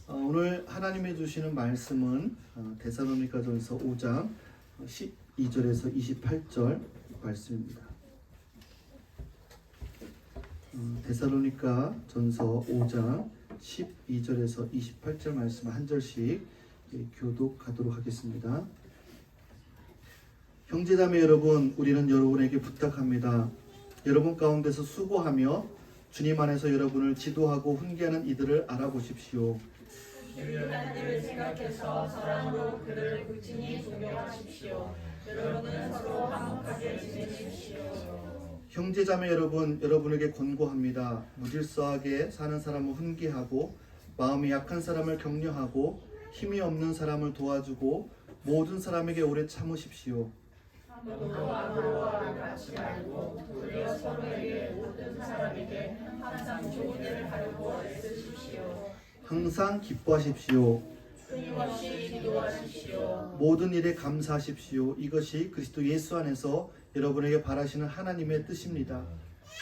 오늘 하나님이 주시는 말씀은 데살로니가전서 5장 12절에서 28절 말씀입니다. 데살로니가전서 5장 12절에서 28절 말씀 한 절씩 교독하도록 하겠습니다. 형제자매 여러분, 우리는 여러분에게 부탁합니다. 여러분 가운데서 수고하며 주님 안에서 여러분을 지도하고 훈계하는 이들을 알아보십시오. 유일한 일을 생각해서 사랑으로 그들을 극진히 존경하십시오. 여러분은 서로 화목하게 지내십시오. 형제자매 여러분, 여러분에게 권고합니다. 무질서하게 사는 사람을 훈계하고 마음이 약한 사람을 격려하고 힘이 없는 사람을 도와주고 모든 사람에게 오래 참으십시오. 함부로와 같이 말고 도리어 서로에게 모든 사람에게 항상 좋은 일을 하려고 애쓰십시오. 항상 기뻐하십시오. 끊임없이 기도하십시오. 모든 일에 감사하십시오. 이것이 그리스도 예수 안에서 여러분에게 바라시는 하나님의 뜻입니다.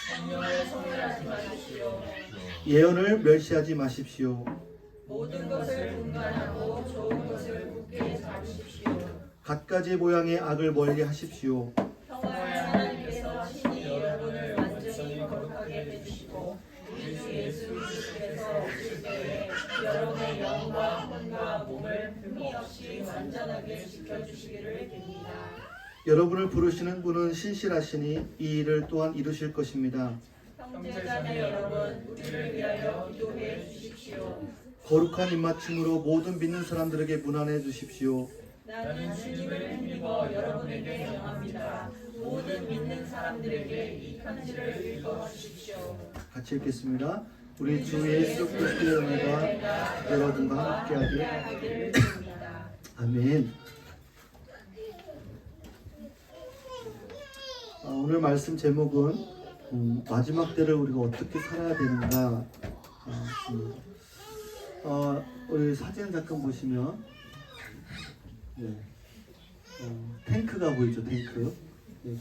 성령을 소멸하지 마십시오. 예언을 멸시하지 마십시오. 모든 것을 분간하고 좋은 것을 굳게 잡으십시오. 갖가지 모양의 악을 멀리 하십시오. 평화의 하나님께서 친히 여러분을 완전히 거룩하게 해주시고 우리 주 예수 그리스도께서 오실 때에 여러분의 영과 혼과 몸을 흠이 없이 완전하게 지켜주시기를 빕니다. 여러분을 부르시는 분은 신실하시니 이 일을 또한 이루실 것입니다. 형제자매 여러분, 우리를 위하여 기도해 주십시오. 거룩한 입맞춤으로 모든 믿는 사람들에게 문안해 주십시오. 나는 주님을 힘입어 여러분에게 명합니다. 모든 믿는 사람들에게 이 편지를 읽어 주십시오. 같이 읽겠습니다. 우리 주 예수 그리스도의 은혜가 여러분과 함께하길. 아멘. 오늘 말씀 제목은 마지막 때를 우리가 어떻게 살아야 되는가. 우리 사진 잠깐 보시면 탱크가 보이죠. 탱크.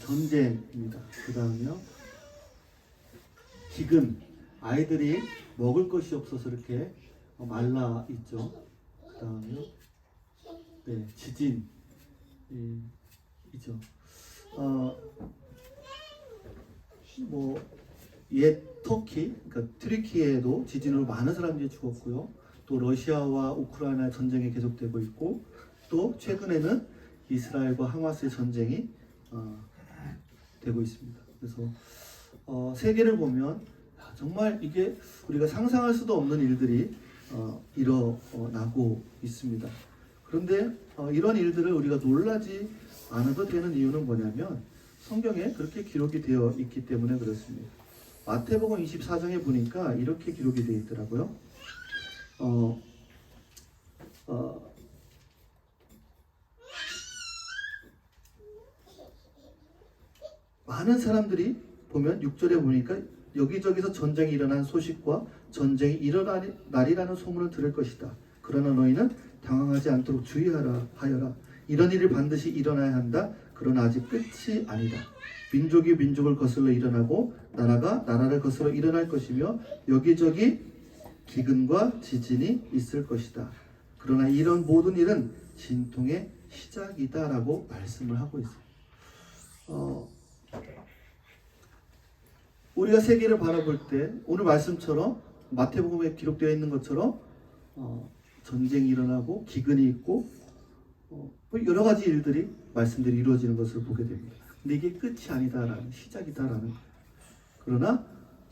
전쟁입니다. 그 다음에요, 기근. 아이들이 먹을 것이 없어서 이렇게 말라 있죠. 그 다음에요, 지진 이죠. 터키, 그러니까 트리키에도 지진으로 많은 사람들이 죽었고요. 또 러시아와 우크라이나 전쟁이 계속되고 있고, 또 최근에는 이스라엘과 하마스의 전쟁이 되고 있습니다. 그래서 세계를 보면 정말 이게 우리가 상상할 수도 없는 일들이 일어나고 있습니다. 그런데 이런 일들을 우리가 놀라지 않아도 되는 이유는 뭐냐면 성경에 그렇게 기록이 되어 있기 때문에 그렇습니다. 마태복음 24장에 보니까 이렇게 기록이 되어 있더라고요. 많은 사람들이 보면 6절에 보니까 여기저기서 전쟁이 일어난 소식과 전쟁이 일어날 날이라는 소문을 들을 것이다. 그러나 너희는 당황하지 않도록 주의하라 하여라. 이런 일이 반드시 일어나야 한다. 그러나 아직 끝이 아니다. 민족이 민족을 거슬러 일어나고 나라가 나라를 거슬러 일어날 것이며 여기저기 기근과 지진이 있을 것이다. 그러나 이런 모든 일은 진통의 시작이다라고 말씀을 하고 있어요. 우리가 세계를 바라볼 때 오늘 말씀처럼 마태복음에 기록되어 있는 것처럼 전쟁이 일어나고 기근이 있고 여러 가지 일들이 말씀들이 이루어지는 것을 보게 됩니다. 근데 이게 끝이 아니다라는, 시작이다라는 거예요. 그러나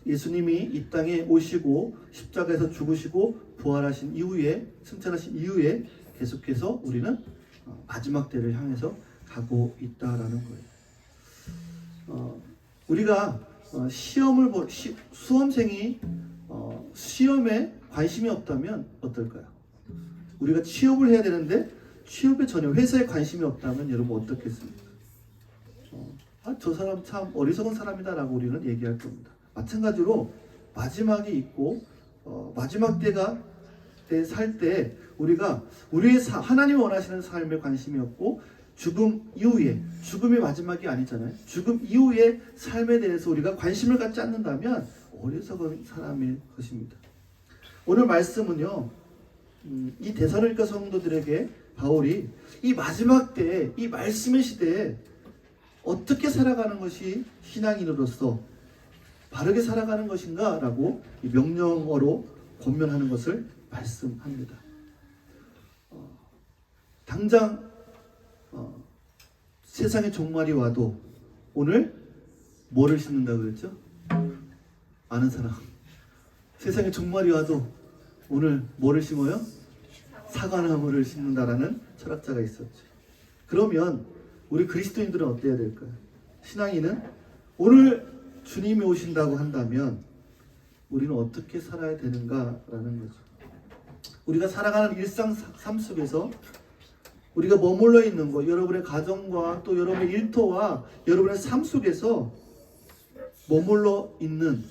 예수님이 이 땅에 오시고 십자가에서 죽으시고 부활하신 이후에, 승천하신 이후에 계속해서 우리는 마지막 때를 향해서 가고 있다라는 거예요. 우리가 수험생이 시험에 관심이 없다면 어떨까요? 우리가 취업을 해야 되는데 취업에 전혀 회사에 관심이 없다면 여러분 어떻겠습니까? 저 사람 참 어리석은 사람이다라고 우리는 얘기할 겁니다. 마찬가지로 마지막이 있고 마지막 때가 살 때 우리가 우리의 하나님이 원하시는 삶에 관심이 없고 죽음 이후에, 죽음이 마지막이 아니잖아요. 죽음 이후의 삶에 대해서 우리가 관심을 갖지 않는다면 어리석은 사람일 것입니다. 오늘 말씀은요, 이 데살로니가 성도들에게 바울이 이 마지막 때에, 이 말씀의 시대에 어떻게 살아가는 것이 신앙인으로서 바르게 살아가는 것인가 라고 이 명령어로 권면하는 것을 말씀합니다. 당장 세상의 종말이 와도 오늘 뭐를 심는다고 그랬죠? 아는 사람. 세상의 종말이 와도 오늘 뭐를 심어요? 사과나무를 심는다라는 철학자가 있었죠. 그러면 우리 그리스도인들은 어때야 될까요? 신앙인은 오늘 주님이 오신다고 한다면 우리는 어떻게 살아야 되는가라는 거죠. 우리가 살아가는 일상 삶 속에서 우리가 머물러 있는 것, 여러분의 가정과 또 여러분의 일터와 여러분의 삶 속에서 머물러 있는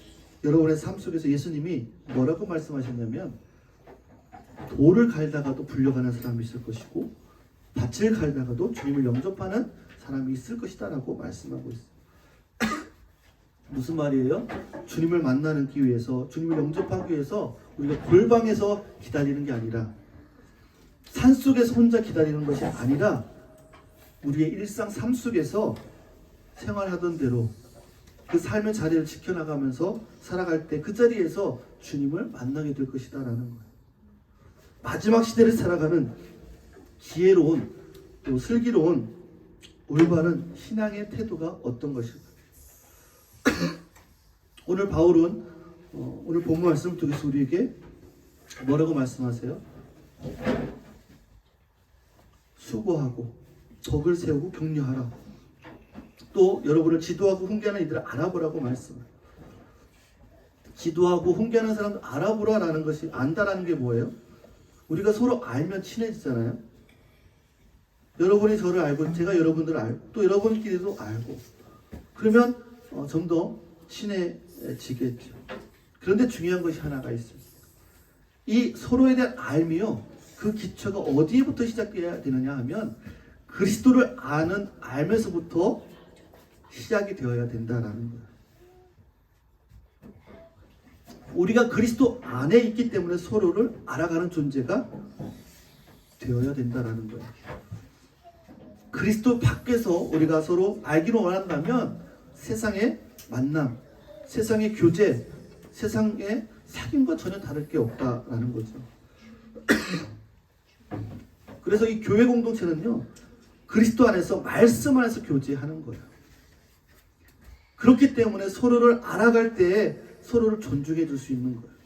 여러분의 삶 속에서 예수님이 뭐라고 말씀하셨냐면 돌을 갈다가도 불려가는 사람이 있을 것이고 밭을 갈다가도 주님을 영접하는 사람이 있을 것이다 라고 말씀하고 있어요. 무슨 말이에요? 주님을 만나기 위해서, 주님을 영접하기 위해서 우리가 골방에서 기다리는 게 아니라 산속에서 혼자 기다리는 것이 아니라 우리의 일상 삶 속에서 생활하던 대로 그 삶의 자리를 지켜나가면서 살아갈 때 그 자리에서 주님을 만나게 될 것이다 라는 거예요. 마지막 시대를 살아가는 지혜로운 또 슬기로운 올바른 신앙의 태도가 어떤 것일까? 오늘 바울은 오늘 본문 말씀을 통해서 우리에게 뭐라고 말씀하세요? 수고하고 덕을 세우고 격려하라. 또 여러분을 지도하고 훈계하는 이들을 알아보라고 말씀해요. 지도하고 훈계하는 사람들 알아보라라는 것이, 안다라는 게 뭐예요? 우리가 서로 알면 친해지잖아요. 여러분이 저를 알고 제가 여러분들을 알고 또 여러분끼리도 알고 그러면 좀 더 친해지겠죠. 그런데 중요한 것이 하나가 있습니다. 이 서로에 대한 알미요, 그 기초가 어디에부터 시작돼야 되느냐 하면 그리스도를 아는 알면서부터 시작이 되어야 된다라는 거예요. 우리가 그리스도 안에 있기 때문에 서로를 알아가는 존재가 되어야 된다라는 거예요. 그리스도 밖에서 우리가 서로 알기로 원한다면 세상의 만남, 세상의 교제, 세상의 사귐과 전혀 다를 게 없다라는 거죠. 그래서 이 교회 공동체는요, 그리스도 안에서 말씀 안에서 교제하는 거예요. 그렇기 때문에 서로를 알아갈 때에 서로를 존중해 줄 수 있는 거예요.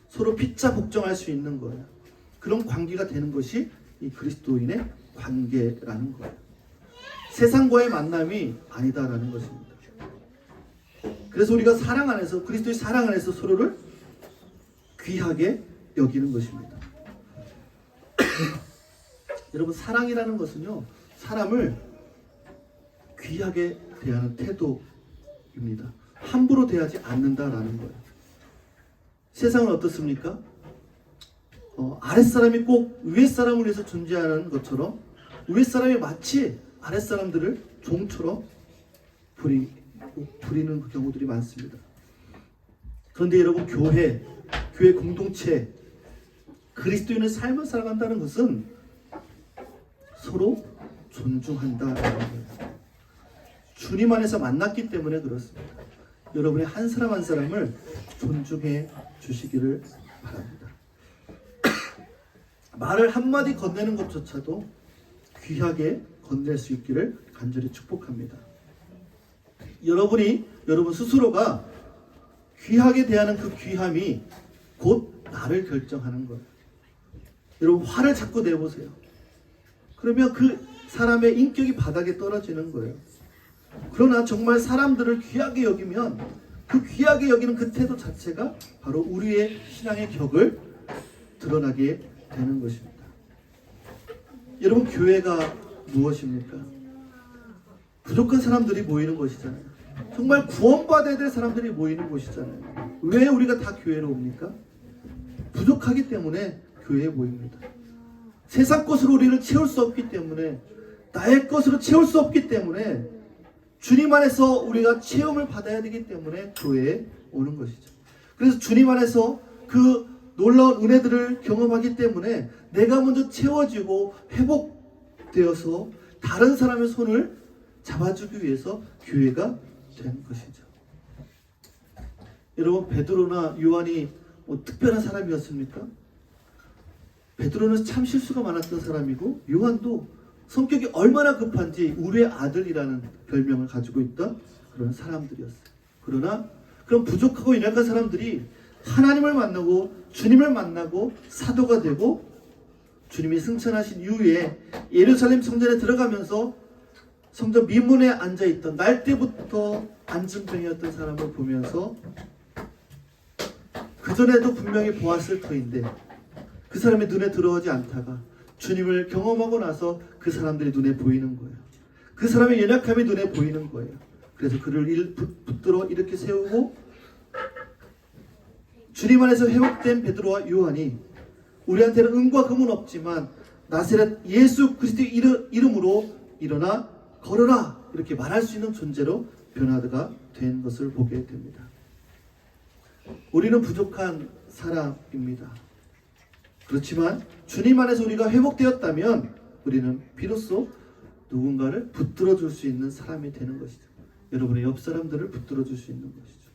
서로 피차 복종할 수 있는 거예요. 그런 관계가 되는 것이 이 그리스도인의 관계라는 거예요. 세상과의 만남이 아니다라는 것입니다. 그래서 우리가 사랑 안에서, 그리스도의 사랑 안에서 서로를 귀하게 여기는 것입니다. 여러분, 사랑이라는 것은요, 사람을 귀하게 대하는 태도입니다. 함부로 대하지 않는다라는 거예요. 세상은 어떻습니까? 아랫사람이 꼭 위에사람을 위해서 존재하는 것처럼 위에사람이 마치 아랫사람들을 종처럼 부리는 그 경우들이 많습니다. 그런데 여러분, 교회 공동체, 그리스도인의 삶을 살아간다는 것은 서로 존중한다는 거예요. 주님 안에서 만났기 때문에 그렇습니다. 여러분의 한 사람 한 사람을 존중해 주시기를 바랍니다. 말을 한마디 건네는 것조차도 귀하게 건넬 수 있기를 간절히 축복합니다. 여러분 스스로가 귀하게 대하는 그 귀함이 곧 나를 결정하는 거예요. 여러분, 화를 자꾸 내보세요. 그러면 그 사람의 인격이 바닥에 떨어지는 거예요. 그러나 정말 사람들을 귀하게 여기면 그 귀하게 여기는 그 태도 자체가 바로 우리의 신앙의 격을 드러나게 되는 것입니다. 여러분, 교회가 무엇입니까? 부족한 사람들이 모이는 것이잖아요. 정말 구원받아야 될 사람들이 모이는 곳이잖아요. 왜 우리가 다 교회로 옵니까? 부족하기 때문에 교회에 모입니다. 세상 것으로 우리를 채울 수 없기 때문에, 나의 것으로 채울 수 없기 때문에, 주님 안에서 우리가 체험을 받아야 되기 때문에 교회에 오는 것이죠. 그래서 주님 안에서 그 놀라운 은혜들을 경험하기 때문에 내가 먼저 채워지고 회복되어서 다른 사람의 손을 잡아주기 위해서 교회가 된 것이죠. 여러분, 베드로나 요한이 뭐 특별한 사람이었습니까? 베드로는 참 실수가 많았던 사람이고, 요한도 성격이 얼마나 급한지 우리의 아들이라는 별명을 가지고 있던 그런 사람들이었어요. 그러나 그런 부족하고 연약한 사람들이 하나님을 만나고 주님을 만나고 사도가 되고 주님이 승천하신 이후에 예루살렘 성전에 들어가면서 성전 미문에 앉아있던 날 때부터 안진병이었던 사람을 보면서 그전에도 분명히 보았을 터인데 그 사람의 눈에 들어오지 않다가 주님을 경험하고 나서 그 사람들이 눈에 보이는 거예요. 그 사람의 연약함이 눈에 보이는 거예요. 그래서 그를 붙들어 이렇게 세우고 주님 안에서 회복된 베드로와 요한이 우리한테는 은과 금은 없지만 나사렛 예수 그리스도의 이름으로 일어나 걸어라 이렇게 말할 수 있는 존재로 변화가 된 것을 보게 됩니다. 우리는 부족한 사람입니다. 그렇지만 주님 안에서 우리가 회복되었다면 우리는 비로소 누군가를 붙들어 줄 수 있는 사람이 되는 것이죠. 여러분의 옆 사람들을 붙들어 줄 수 있는 것이죠.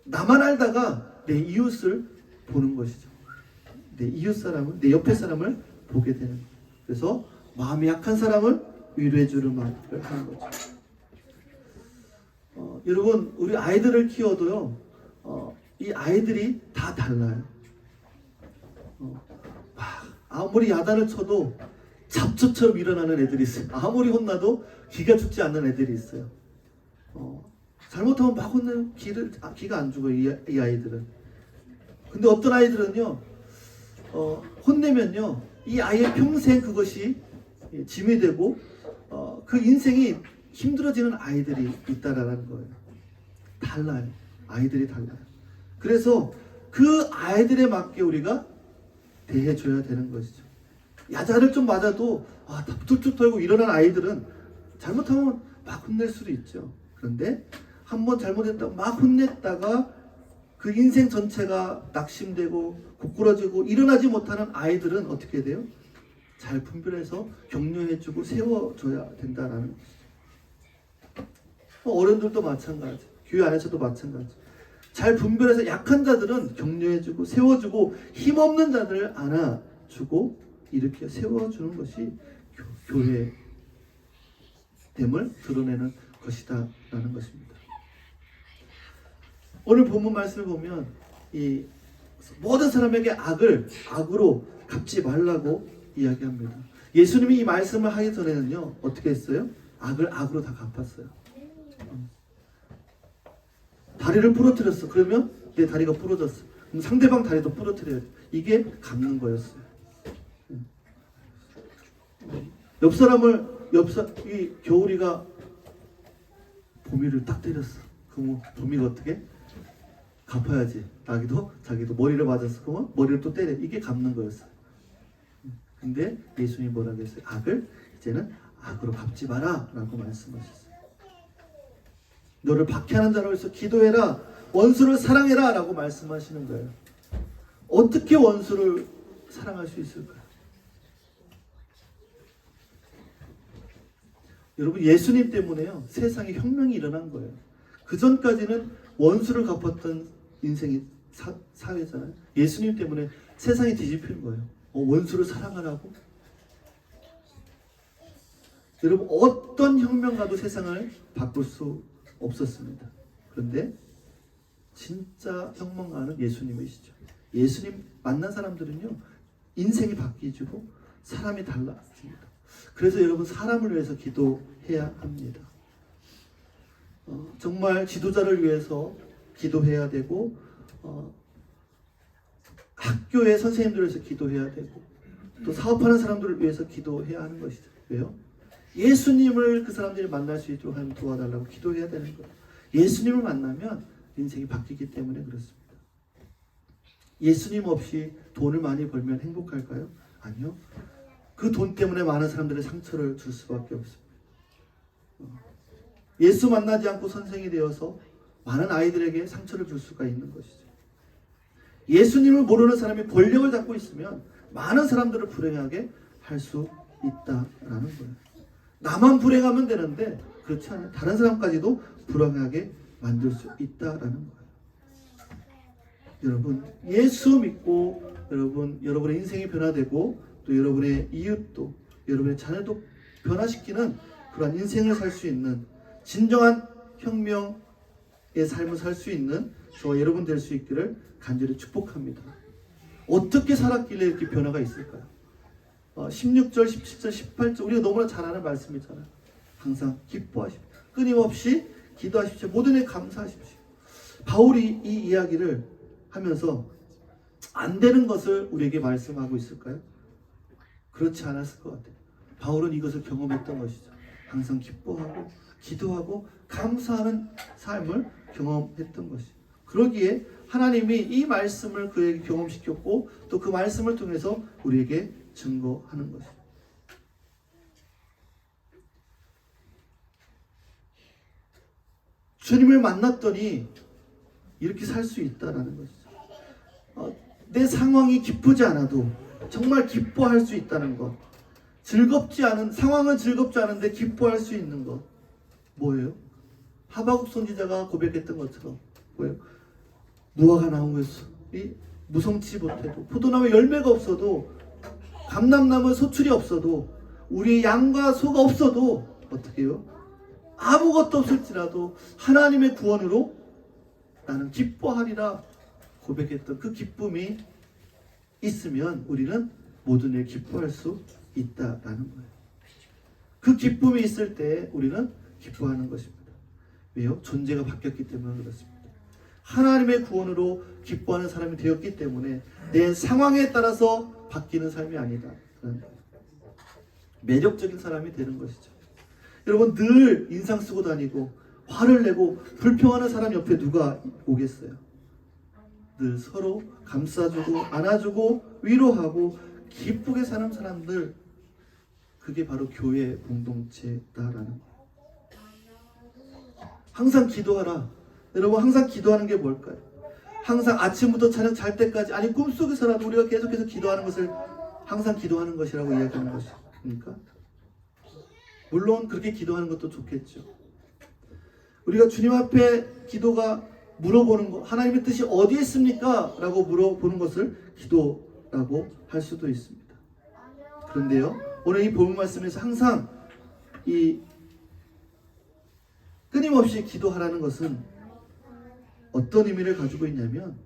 나만 알다가 내 이웃을 보는 것이죠. 내 이웃 사람은, 내 옆에 사람을 보게 되는 거예요. 그래서 마음이 약한 사람을 위로해 주는 말을 하는 거죠. 여러분, 우리 아이들을 키워도요, 이 아이들이 다 달라요. 아무리 야단을 쳐도 잡초처럼 일어나는 애들이 있어요. 아무리 혼나도 기가 죽지 않는 애들이 있어요. 잘못하면 막 혼내면 기가 안 죽어요, 이 아이들은. 근데 어떤 아이들은요, 혼내면요, 이 아이의 평생 그것이 짐이 되고, 그 인생이 힘들어지는 아이들이 있다라는 거예요. 달라요. 아이들이 달라요. 그래서 그 아이들에 맞게 우리가 대해줘야 되는 것이죠. 야자를 좀 맞아도 툭툭 털고 일어난 아이들은 잘못하면 막 혼낼 수도 있죠. 그런데 한번 잘못했다고 막 혼냈다가 그 인생 전체가 낙심되고 고꾸라지고 일어나지 못하는 아이들은 어떻게 돼요? 잘 분별해서 격려해주고 세워줘야 된다라는 것이죠. 어른들도 마찬가지, 교회 안에서도 마찬가지. 잘 분별해서 약한 자들은 격려해주고 세워주고 힘없는 자들을 안아주고 이렇게 세워주는 것이 교회됨을 드러내는 것이다 라는 것입니다. 오늘 본문 말씀을 보면 이 모든 사람에게 악을 악으로 갚지 말라고 이야기합니다. 예수님이 이 말씀을 하기 전에는요, 어떻게 했어요? 악을 악으로 다 갚았어요. 다리를 부러뜨렸어. 그러면 내 다리가 부러졌어. 그럼 상대방 다리도 부러뜨려야 돼. 이게 갚는 거였어요. 이 겨울이가 보미를 딱 때렸어. 그럼 보미가 어떻게? 갚아야지. 자기도 머리를 맞았어. 그러면 머리를 또 때려. 이게 갚는 거였어요. 근데 예수님이 뭐라고 했어요? 악을 이제는 악으로 갚지 마라 라고 말씀하셨어요. 너를 박해하는 자로 해서 기도해라. 원수를 사랑해라 라고 말씀하시는 거예요. 어떻게 원수를 사랑할 수 있을까요? 여러분, 예수님 때문에요, 세상에 혁명이 일어난 거예요. 그 전까지는 원수를 갚았던 인생이 사회잖아요. 예수님 때문에 세상이 뒤집힌 거예요. 원수를 사랑하라고? 여러분, 어떤 혁명가도 세상을 바꿀 수 없었습니다. 그런데 진짜 혁명가는 예수님이시죠. 예수님 만난 사람들은요, 인생이 바뀌어지고 사람이 달라집니다. 그래서 여러분, 사람을 위해서 기도해야 합니다. 정말 지도자를 위해서 기도해야 되고, 학교의 선생님들을 위해서 기도해야 되고, 또 사업하는 사람들을 위해서 기도해야 하는 것이죠. 왜요? 예수님을 그 사람들이 만날 수 있도록 하나님 도와달라고 기도해야 되는 거예요. 예수님을 만나면 인생이 바뀌기 때문에 그렇습니다. 예수님 없이 돈을 많이 벌면 행복할까요? 아니요. 그 돈 때문에 많은 사람들의 상처를 줄 수밖에 없습니다. 예수 만나지 않고 선생이 되어서 많은 아이들에게 상처를 줄 수가 있는 것이죠. 예수님을 모르는 사람이 권력을 잡고 있으면 많은 사람들을 불행하게 할 수 있다라는 거예요. 나만 불행하면 되는데 그렇지 않아요. 다른 사람까지도 불행하게 만들 수 있다라는 거예요. 여러분, 예수 믿고 여러분의 인생이 변화되고 또 여러분의 이웃도 여러분의 자녀도 변화시키는 그러한 인생을 살 수 있는 진정한 혁명의 삶을 살 수 있는 저와 여러분 될 수 있기를 간절히 축복합니다. 어떻게 살았길래 이렇게 변화가 있을까요? 16절, 17절, 18절 우리가 너무나 잘 아는 말씀이잖아요. 항상 기뻐하십시오. 끊임없이 기도하십시오. 모든 일 감사하십시오. 바울이 이 이야기를 하면서 안 되는 것을 우리에게 말씀하고 있을까요? 그렇지 않았을 것 같아요. 바울은 이것을 경험했던 것이죠. 항상 기뻐하고 기도하고 감사하는 삶을 경험했던 것이죠. 그러기에 하나님이 이 말씀을 그에게 경험시켰고 또 그 말씀을 통해서 우리에게 증거하는 것이죠. 주님을 만났더니 이렇게 살 수 있다라는 것이죠. 내 상황이 기쁘지 않아도 정말 기뻐할 수 있다는 것. 상황은 즐겁지 않은데 기뻐할 수 있는 것. 뭐예요? 하박국 선지자가 고백했던 것처럼 뭐예요? 무화과 나무에서 무성치 못해도 포도나무에 열매가 없어도 감람나무에 소출이 없어도 우리 양과 소가 없어도 어떻게 해요? 아무것도 없을지라도 하나님의 구원으로 나는 기뻐하리라 고백했던 그 기쁨이 있으면 우리는 모든 일 기뻐할 수 있다라는 거예요. 그 기쁨이 있을 때 우리는 기뻐하는 것입니다. 왜요? 존재가 바뀌었기 때문에 그렇습니다. 하나님의 구원으로 기뻐하는 사람이 되었기 때문에 내 상황에 따라서 바뀌는 삶이 아니다. 매력적인 사람이 되는 것이죠. 여러분, 늘 인상 쓰고 다니고 화를 내고 불평하는 사람 옆에 누가 오겠어요? 늘 서로 감싸주고 안아주고 위로하고 기쁘게 사는 사람들, 그게 바로 교회 공동체다라는 거예요. 항상 기도하라. 여러분, 항상 기도하는 게 뭘까요? 항상 아침부터 저녁 잘 때까지, 아니 꿈속에서라도 우리가 계속해서 기도하는 것을 항상 기도하는 것이라고 이야기하는 것입니까? 물론 그렇게 기도하는 것도 좋겠죠. 우리가 주님 앞에 기도가 물어보는 것, 하나님의 뜻이 어디에 있습니까? 라고 물어보는 것을 기도라고 할 수도 있습니다. 그런데요, 오늘 이 본문 말씀에서 항상 이 끊임없이 기도하라는 것은 어떤 의미를 가지고 있냐면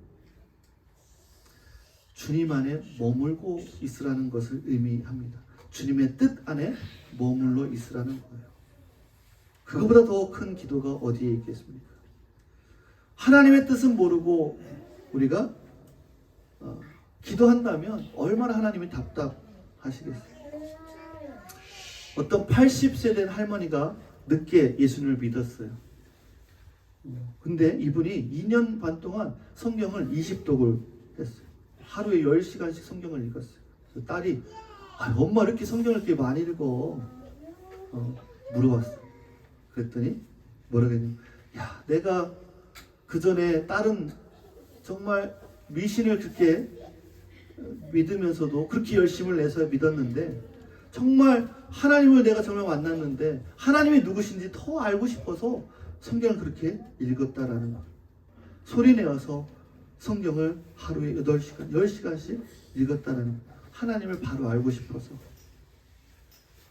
주님 안에 머물고 있으라는 것을 의미합니다. 주님의 뜻 안에 머물러 있으라는 거예요. 그거보다 더 큰 기도가 어디에 있겠습니까? 하나님의 뜻은 모르고 우리가 기도한다면 얼마나 하나님이 답답하시겠어요. 어떤 80세 된 할머니가 늦게 예수님을 믿었어요. 근데 이분이 2년 반 동안 성경을 20독을 했어요. 하루에 10시간씩 성경을 읽었어요. 그래서 딸이 엄마 이렇게 성경을 이렇게 많이 읽어? 물어봤어요. 그랬더니 뭐라고 했냐면, 야, 내가 그 전에 딸은 정말 미신을 그렇게 믿으면서도 그렇게 열심을 내서 믿었는데 정말 하나님을 내가 정말 만났는데 하나님이 누구신지 더 알고 싶어서 성경을 그렇게 읽었다라는 거예요. 소리내어서 성경을 하루에 8시간, 10시간씩 읽었다라는 거예요. 하나님을 바로 알고 싶어서.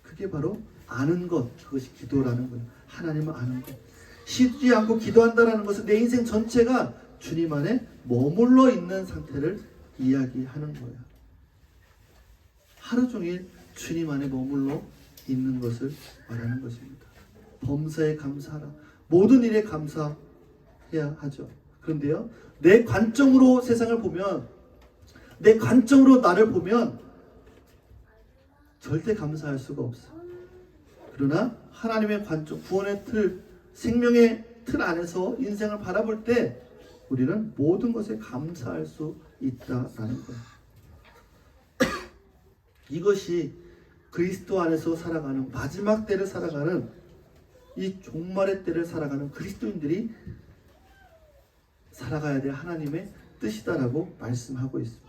그게 바로 아는 것, 그것이 기도라는 거예요. 하나님을 아는 것. 쉬지 않고 기도한다라는 것은 내 인생 전체가 주님 안에 머물러 있는 상태를 이야기하는 거예요. 하루 종일 주님 안에 머물러 있는 것을 말하는 것입니다. 범사에 감사하라. 모든 일에 감사해야 하죠. 그런데요, 내 관점으로 세상을 보면, 내 관점으로 나를 보면 절대 감사할 수가 없어요. 그러나 하나님의 관점, 구원의 틀, 생명의 틀 안에서 인생을 바라볼 때 우리는 모든 것에 감사할 수 있다라는 거예요. 이것이 그리스도 안에서 살아가는, 마지막 때를 살아가는, 이 종말의 때를 살아가는 그리스도인들이 살아가야 될 하나님의 뜻이다라고 말씀하고 있습니다.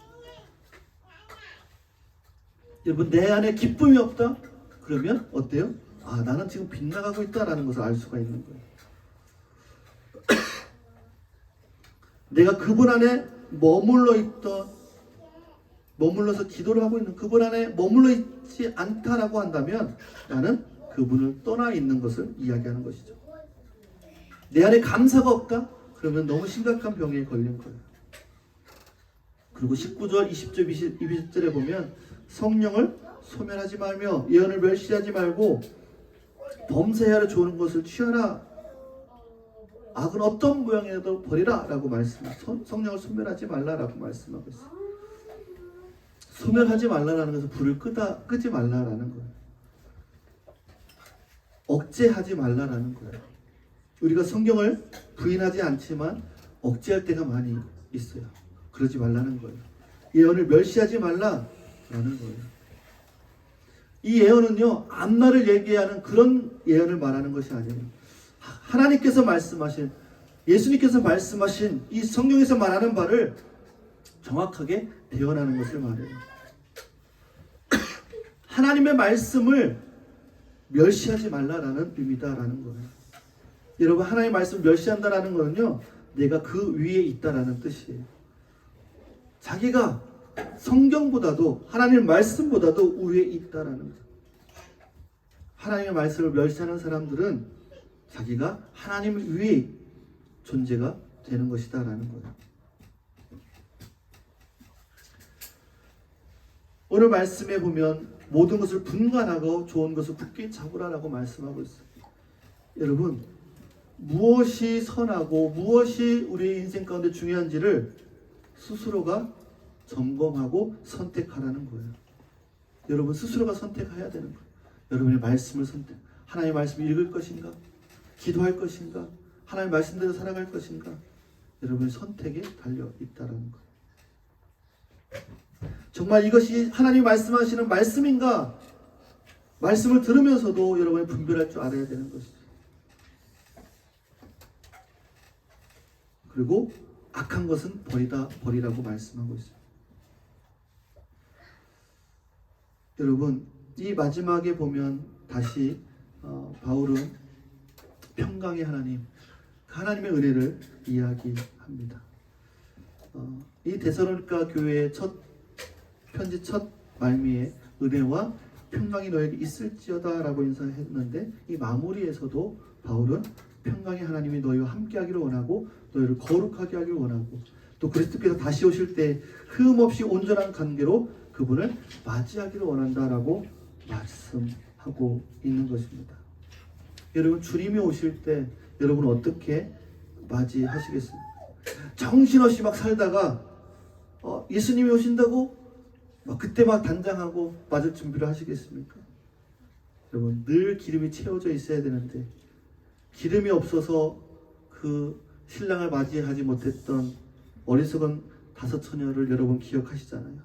여러분, 내 안에 기쁨이 없다? 그러면 어때요? 아, 나는 지금 빗나가고 있다라는 것을 알 수가 있는 거예요. 내가 그분 안에 머물러서 기도를 하고 있는 그분 안에 머물러 있지 않다라고 한다면 나는 그분을 떠나 있는 것을 이야기하는 것이죠. 내 안에 감사가 없다? 그러면 너무 심각한 병에 걸린 거예요. 그리고 19절, 20절, 21절에 보면 성령을 소멸하지 말며 예언을 멸시하지 말고 범사에 좋은 것을 취하라. 악은 어떤 모양이라도 버리라 라고 말씀합니다. 성령을 소멸하지 말라라고 말씀하고 있어요. 소멸하지 말라라는 것은 불을 끄지 말라라는 거예요. 억제하지 말라라는 거예요. 우리가 성경을 부인하지 않지만 억제할 때가 많이 있어요. 그러지 말라는 거예요. 예언을 멸시하지 말라라는 거예요. 이 예언은요, 앞날을 얘기하는 그런 예언을 말하는 것이 아니에요. 하나님께서 말씀하신, 예수님께서 말씀하신 이 성경에서 말하는 바를 정확하게 대언하는 것을 말해요. 하나님의 말씀을 멸시하지 말라라는 의미다라는 거예요. 여러분, 하나님의 말씀을 멸시한다라는 거는요, 내가 그 위에 있다라는 뜻이에요. 자기가 성경보다도 하나님의 말씀보다도 위에 있다라는 거예요. 하나님의 말씀을 멸시하는 사람들은 자기가 하나님 위에 존재가 되는 것이다라는 거예요. 오늘 말씀에 보면 모든 것을 분간하고 좋은 것을 굳게 잡으라라고 말씀하고 있어요. 여러분, 무엇이 선하고 무엇이 우리의 인생 가운데 중요한지를 스스로가 점검하고 선택하라는 거예요. 여러분, 스스로가 선택해야 되는 거예요. 여러분의 말씀을 하나님의 말씀을 읽을 것인가? 기도할 것인가? 하나님의 말씀대로 살아갈 것인가? 여러분의 선택에 달려 있다는 거예요. 정말 이것이 하나님이 말씀하시는 말씀인가? 말씀을 들으면서도 여러분이 분별할 줄 알아야 되는 것이죠. 그리고 악한 것은 버리라고 말씀하고 있습니다. 여러분, 이 마지막에 보면 다시 바울은 평강의 하나님, 하나님의 은혜를 이야기합니다. 이 데살로니가 교회의 편지 첫 말미에 은혜와 평강이 너에게 있을지어다 라고 인사했는데, 이 마무리에서도 바울은 평강의 하나님이 너희와 함께하기를 원하고 너희를 거룩하게 하기를 원하고 또 그리스도께서 다시 오실 때 흠없이 온전한 관계로 그분을 맞이하기를 원한다라고 말씀하고 있는 것입니다. 여러분, 주님이 오실 때 여러분은 어떻게 맞이하시겠습니까? 정신없이 막 살다가 예수님이 오신다고 그때 막 단장하고 맞을 준비를 하시겠습니까? 여러분, 늘 기름이 채워져 있어야 되는데 기름이 없어서 그 신랑을 맞이하지 못했던 어리석은 5 처녀를 여러분 기억하시잖아요.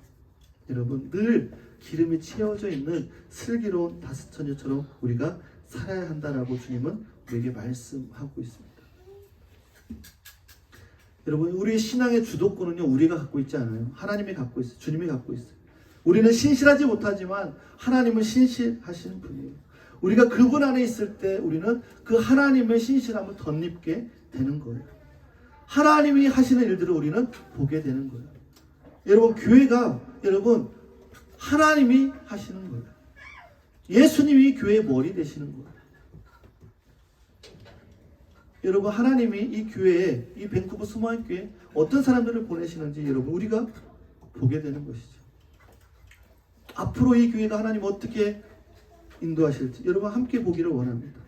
여러분, 늘 기름이 채워져 있는 슬기로운 5 처녀처럼 우리가 살아야 한다라고 주님은 우리에게 말씀하고 있습니다. 여러분, 우리의 신앙의 주도권은요, 우리가 갖고 있지 않아요. 하나님이 갖고 있어요. 주님이 갖고 있어요. 우리는 신실하지 못하지만 하나님은 신실하시는 분이에요. 우리가 그분 안에 있을 때 우리는 그 하나님의 신실함을 덧입게 되는 거예요. 하나님이 하시는 일들을 우리는 보게 되는 거예요. 여러분, 교회가 여러분 하나님이 하시는 거예요. 예수님이 교회의 머리 되시는 거예요. 여러분, 하나님이 이 교회에, 이 밴쿠버 스모인 교회에 어떤 사람들을 보내시는지 여러분 우리가 보게 되는 것이죠. 앞으로 이 교회가 하나님 어떻게 인도하실지 여러분 함께 보기를 원합니다.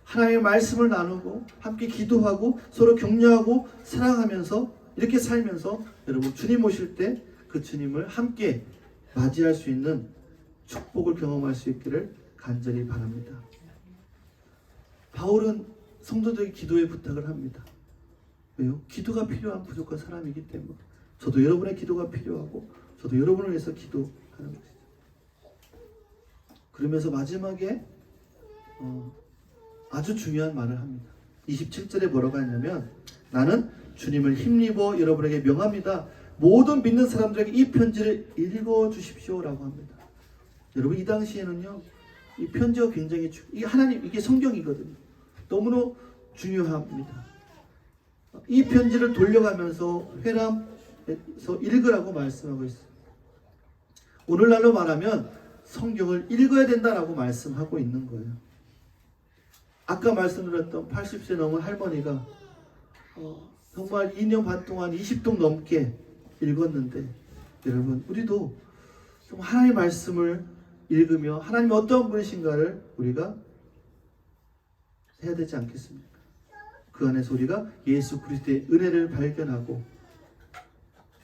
하나님의 말씀을 나누고 함께 기도하고 서로 격려하고 사랑하면서 이렇게 살면서 여러분 주님 오실 때 그 주님을 함께 맞이할 수 있는 축복을 경험할 수 있기를 간절히 바랍니다. 바울은 성도들에게 기도의 부탁을 합니다. 왜요? 기도가 필요한 부족한 사람이기 때문에. 저도 여러분의 기도가 필요하고 저도 여러분을 위해서 기도하는 것이죠. 그러면서 마지막에 아주 중요한 말을 합니다. 27절에 뭐라고 하냐면 나는 주님을 힘입어 여러분에게 명합니다. 모든 믿는 사람들에게 이 편지를 읽어주십시오라고 합니다. 여러분, 이 당시에는요, 이 편지가 굉장히 이게 하나님, 이게 성경이거든요. 너무나 중요합니다. 이 편지를 돌려가면서 회람해서 읽으라고 말씀하고 있어요. 오늘날로 말하면 성경을 읽어야 된다라고 말씀하고 있는 거예요. 아까 말씀드렸던 80세 넘은 할머니가 정말 2년 반 동안 20통 넘게 읽었는데, 여러분, 우리도 좀 하나님의 말씀을 읽으며 하나님이 어떤 분이신가를 우리가 해야 되지 않겠습니까? 그 안에서 우리가 예수 그리스도의 은혜를 발견하고,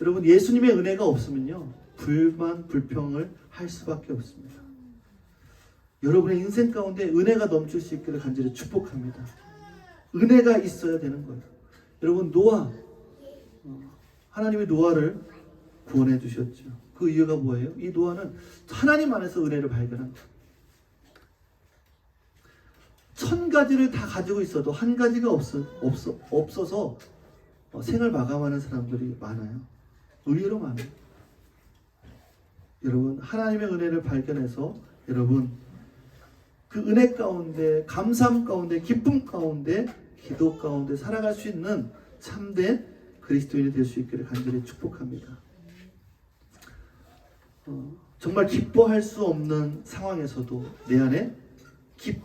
여러분, 예수님의 은혜가 없으면요, 불만 불평을 할 수밖에 없습니다. 여러분의 인생 가운데 은혜가 넘칠 수 있기를 간절히 축복합니다. 은혜가 있어야 되는 거예요. 여러분, 노아, 하나님이 노아를 구원해 주셨죠. 그 이유가 뭐예요? 이 노아는 하나님 안에서 은혜를 발견한 거예요. 1000가지를 다 가지고 있어도 한 가지가 없어서 생을 마감하는 사람들이 많아요. 의외로 많아요. 여러분, 하나님의 은혜를 발견해서 여러분, 그 은혜 가운데, 감사함 가운데, 기쁨 가운데, 기도 가운데 살아갈 수 있는 참된 그리스도인이 될 수 있기를 간절히 축복합니다. 정말 기뻐할 수 없는 상황에서도 내 안에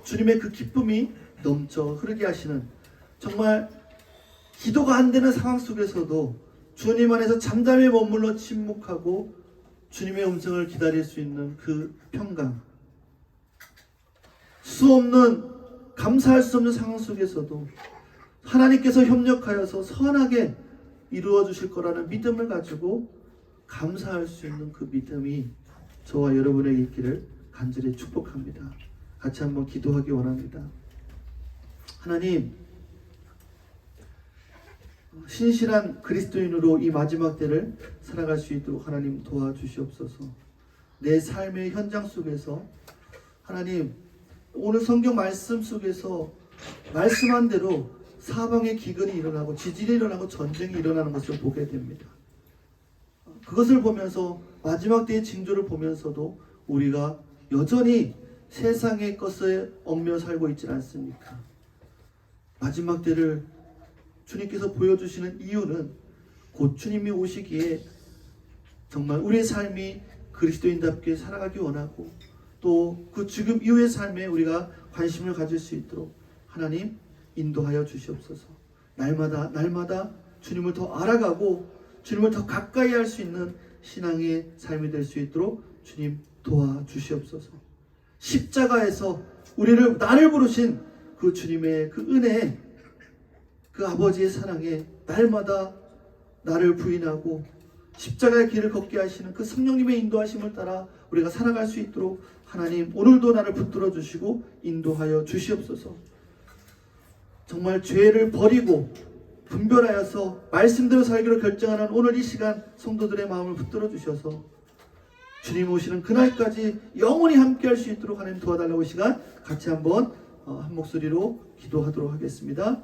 주님의 그 기쁨이 넘쳐 흐르게 하시는, 정말 기도가 안 되는 상황 속에서도 주님 안에서 잠잠히 머물러 침묵하고 주님의 음성을 기다릴 수 있는 그 평강, 감사할 수 없는 상황 속에서도 하나님께서 협력하여서 선하게 이루어 주실 거라는 믿음을 가지고 감사할 수 있는 그 믿음이 저와 여러분에게 있기를 간절히 축복합니다. 같이 한번 기도하기 원합니다. 하나님, 신실한 그리스도인으로 이 마지막 때를 살아갈 수 있도록 하나님 도와주시옵소서. 내 삶의 현장 속에서 하나님, 오늘 성경 말씀 속에서 말씀한 대로 사방에 기근이 일어나고 지진이 일어나고 전쟁이 일어나는 것을 보게 됩니다. 그것을 보면서 마지막 때의 징조를 보면서도 우리가 여전히 세상의 것에 얽매여 살고 있지 않습니까? 마지막 때를 주님께서 보여주시는 이유는 곧 주님이 오시기에 정말 우리의 삶이 그리스도인답게 살아가기 원하고, 또 그 지금 이후의 삶에 우리가 관심을 가질 수 있도록 하나님 인도하여 주시옵소서. 날마다 주님을 더 알아가고 주님을 더 가까이 할 수 있는 신앙의 삶이 될 수 있도록 주님 도와주시옵소서. 십자가에서 나를 부르신 그 주님의 그 은혜, 그 아버지의 사랑에 날마다 나를 부인하고 십자가의 길을 걷게 하시는 그 성령님의 인도하심을 따라 우리가 살아갈 수 있도록 하나님 오늘도 나를 붙들어 주시고 인도하여 주시옵소서. 정말 죄를 버리고 분별하여서 말씀대로 살기로 결정하는 오늘 이 시간 성도들의 마음을 붙들어 주셔서 주님 오시는 그날까지 영원히 함께 할 수 있도록 하나님 도와달라고 이 시간 같이 한번 한 목소리로 기도하도록 하겠습니다.